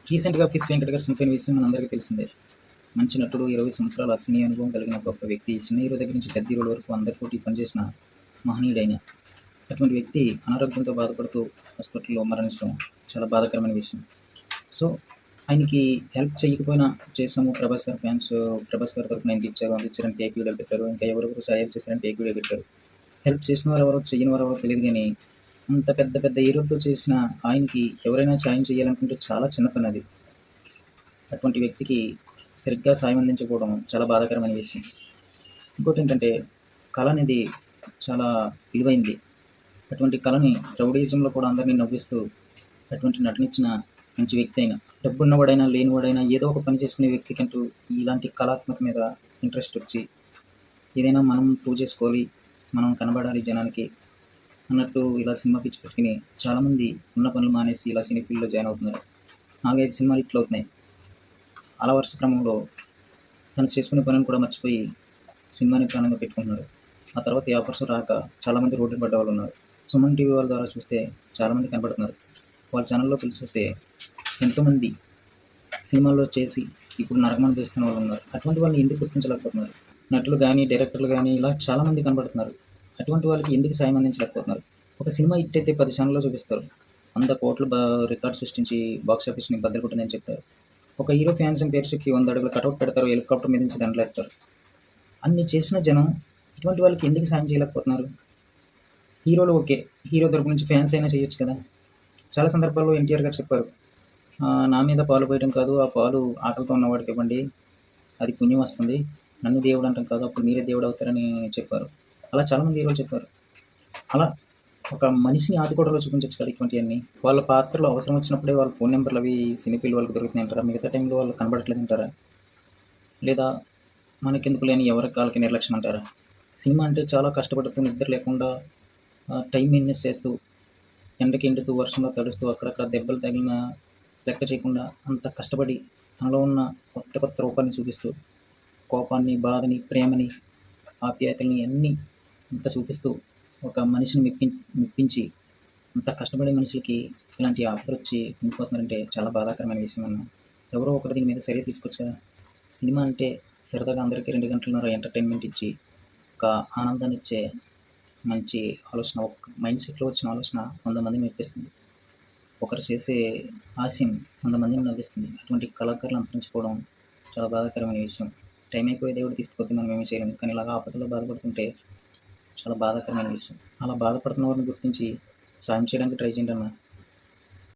రీసెంట్‌గా 'ఫిస్ వెంకట్' గారు చనిపోయిన విషయం మనందరికీ తెలిసిందే. మంచి నటుడు, 20 సంవత్సరాల సినీ అనుభవం కలిగిన గొప్ప వ్యక్తి. చిన్న హీరో దగ్గర నుంచి పెద్ద హీరోల వరకు అందరితోటి పనిచేసిన మహనీయుడైన అటువంటి వ్యక్తి అనారోగ్యంతో బాధపడుతూ హాస్పిటల్‌లో మరణించడం చాలా బాధాకరమైన విషయం. సో, ఆయనకి హెల్ప్ చేయకపోయినా చేసాము. ప్రభాస్ గారి తరపున ఇంతిచ్చారు, అంతిచ్చారని ఫేక్ వీడియోలు పెట్టారు. ఇంకా ఎవరెవరు సహాయం చేశారని ఫేక్ వీడియో పెట్టారు. హెల్ప్ చేసిన వారెవరో, చెయ్యని వారెవరో తెలీదు గానీ, అంత పెద్ద పెద్ద హీరోలతో చేసిన ఆయనకి ఎవరైనా సాయం చేయాలనుకుంటే చాలా చిన్న పని అది. అటువంటి వ్యక్తికి సరిగ్గా సాయం అందించకపోవడం చాలా బాధాకరమైన విషయం. ఇంకోటేంటంటే, కళ అనేది చాలా విలువైంది. అటువంటి కళని రౌడీయిజంలో కూడా అందరినీ నవ్విస్తూ అటువంటి నటనిచ్చిన మంచి వ్యక్తి అయిన, డబ్బున్నవాడైనా, లేనివాడైనా ఏదో ఒక పని చేసుకునే వ్యక్తికంటూ ఇలాంటి కళాత్మక మీద ఇంట్రెస్ట్ వచ్చి, ఏదైనా మనం ప్రూవ్ చేసుకోవాలి, మనం కనబడాలి జనానికి అన్నట్టు ఇలా సినిమా పిచ్చి పెట్టుకుని చాలామంది ఉన్న పనులు మానేసి ఇలా సినీ ఫీల్డ్‌లో జాయిన్ అవుతున్నారు. 4, 5 సినిమాలు హిట్లు అవుతున్నాయి. అలా వరుస క్రమంలో తను చేసుకునే పనిని కూడా మర్చిపోయి సినిమాని ప్రాణంగా పెట్టుకుంటున్నారు. ఆ తర్వాత ఏ ఆఫర్స్ రాక చాలామంది రోడ్డున పడ్డవాళ్ళు ఉన్నారు. సుమన్ టీవీ వాళ్ళ ద్వారా చూస్తే చాలామంది కనపడుతున్నారు. వాళ్ళ ఛానల్‌లోకి వెళ్లి చూస్తే ఎంతోమంది సినిమాల్లో చేసి ఇప్పుడు నరకం అనుభవిస్తున్న వాళ్ళు ఉన్నారు. అటువంటి వాళ్ళని ఎందుకు గుర్తించలేకపోతున్నారు? నటులు గానీ, డైరెక్టర్లు గానీ ఇలా చాలామంది కనపడుతున్నారు. అటువంటి వాళ్ళకి ఎందుకు సాయం అందించలేకపోతున్నారు? ఒక సినిమా హిట్ అయితే 10 ఛానల్‌లో చూపిస్తారు. 100 కోట్ల రికార్డ్ సృష్టించి బాక్స్ ఆఫీస్‌ని బద్దలు కొట్టిందని చెప్తారు. ఒక హీరో ఫ్యాన్స్‌ని పేరు చెప్పి 100 అడుగుల కటౌట్ పెడతారు. హెలికాప్టర్ మీద నుంచి దండలేస్తారు. అన్ని చేసిన జనం ఇటువంటి వాళ్ళకి ఎందుకు సాయం చేయలేకపోతున్నారు? హీరోలు ఓకే. హీరో తరపు నుంచి ఫ్యాన్స్ అయినా చేయొచ్చు కదా! చాలా సందర్భాల్లో ఎన్టీఆర్ గారు చెప్పారు. నా మీద పాలు పోయడం కాదు, ఆ పాలు ఆకలితో ఉన్నవాడికి ఇవ్వండి. అది పుణ్యం వస్తుంది. నన్ను దేవుడు అంటాం కాదు, అప్పుడు మీరే దేవుడు అవుతారని చెప్పారు. అలా చాలామంది హీరోలు చెప్పారు. అలా ఒక మనిషిని ఆదుకోవడంలో చూపించొచ్చు కదా ఇటువంటివన్నీ. వాళ్ళ పాత్రలు అవసరం వచ్చినప్పుడే వాళ్ళ ఫోన్ నెంబర్లు అవి సినీ ఫీల్డ్ వాళ్ళకి దొరుకుతున్నాయంటారా? మిగతా టైంలో వాళ్ళు కనబడట్లేదంటారా? లేదా మనకెందుకు లేని ఎవరి కాళ్ళకి నిర్లక్ష్యం అంటారా? సినిమా అంటే చాలా కష్టపడుతూ నిద్ర లేకుండా టైం మెయింటెనెన్స్ చేస్తూ, ఎండకి ఎండుతూ, వర్షంలో తడుస్తూ, అక్కడక్కడ దెబ్బలు తగిలిన లెక్క చేయకుండా అంత కష్టపడి తనలో ఉన్న కొత్త కొత్త రూపాన్ని చూపిస్తూ, కోపాన్ని, బాధని, ప్రేమని, ఆప్యాయతల్ని అన్నీ అంత చూపిస్తూ ఒక మనిషిని మెప్పించి అంత కష్టపడే మనుషులకి ఇలాంటి ఆఫర్ వచ్చి ఉండిపోతున్నారంటే చాలా బాధాకరమైన విషయం అన్న. ఎవరో ఒకరు దీని మీద చర్య తీసుకోవచ్చు కదా. సినిమా అంటే సరదాగా అందరికీ 2 గంటలున్నర ఎంటర్టైన్మెంట్ ఇచ్చి ఒక ఆనందాన్ని ఇచ్చే మంచి ఆలోచన, ఒక మైండ్ సెట్లో వచ్చిన ఆలోచన 100 మందిని మెప్పిస్తుంది. ఒకరు చేసే హాస్యం 100 మందిని నవ్విస్తుంది. అటువంటి కళాకారులు అంతరించిపోవడం చాలా బాధాకరమైన విషయం. టైం అయిపోయి దేవుడు తీసుకుపోతే మనం ఏమీ చేయలేము. కానీ ఇలాగ ఆపదలో బాధపడుతుంటే చాలా బాధాకరమైన విషయం. అలా బాధపడుతున్న వారిని గుర్తించి సాయం చేయడానికి ట్రై చేయండి అన్న.